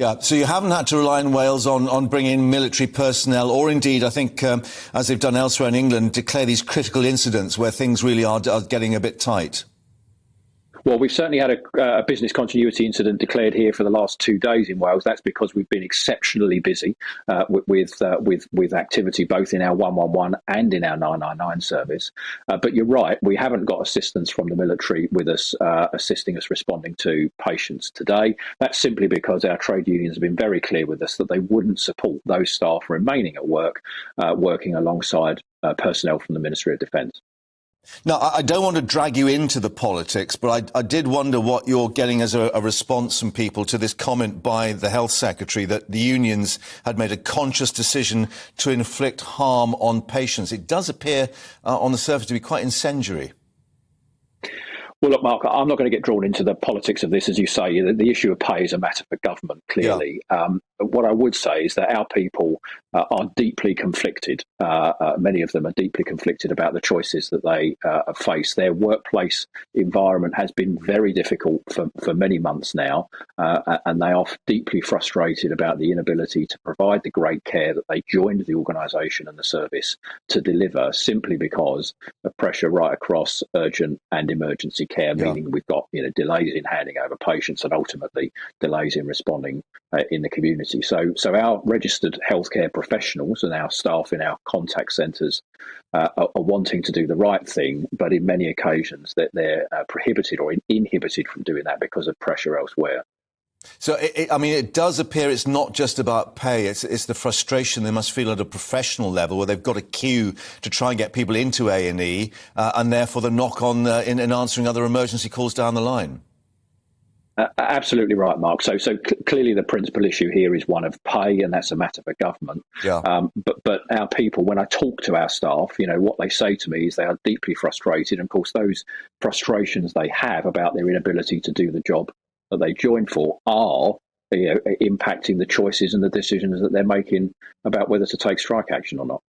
Yeah, so you haven't had to rely in Wales on bringing in military personnel, or indeed, I think, as they've done elsewhere in England, declare these critical incidents where things really are getting a bit tight. Well, we've certainly had a business continuity incident declared here for the last 2 days in Wales. That's because we've been exceptionally busy with activity both in our 111 and in our 999 service. But you're right, we haven't got assistance from the military with us assisting us responding to patients today. That's simply because our trade unions have been very clear with us that they wouldn't support those staff remaining at work, working alongside personnel from the Ministry of Defence. Now, I don't want to drag you into the politics, but I did wonder what you're getting as a response from people to this comment by the Health Secretary that the unions had made a conscious decision to inflict harm on patients. It does appear on the surface to be quite incendiary. Well, look, Mark, I'm not going to get drawn into the politics of this. As you say, the issue of pay is a matter for government, clearly. Yeah. What I would say is that our people are deeply conflicted. Many of them are deeply conflicted about the choices that they face. Their workplace environment has been very difficult for many months now, and they are deeply frustrated about the inability to provide the great care that they joined the organisation and the service to deliver, simply because of pressure right across urgent and emergency care, meaning we've got delays in handing over patients and ultimately delays in responding in the community. So our registered healthcare professionals and our staff in our contact centres are wanting to do the right thing, but in many occasions that they're prohibited or inhibited from doing that because of pressure elsewhere. So, it does appear it's not just about pay. It's the frustration they must feel at a professional level where they've got a queue to try and get people into A&E and therefore the knock-on in answering other emergency calls down the line. Absolutely right, Mark. So clearly the principal issue here is one of pay, and that's a matter for government. Yeah. But our people, when I talk to our staff, what they say to me is they are deeply frustrated. And of course, those frustrations they have about their inability to do the job that they joined for are impacting the choices and the decisions that they're making about whether to take strike action or not.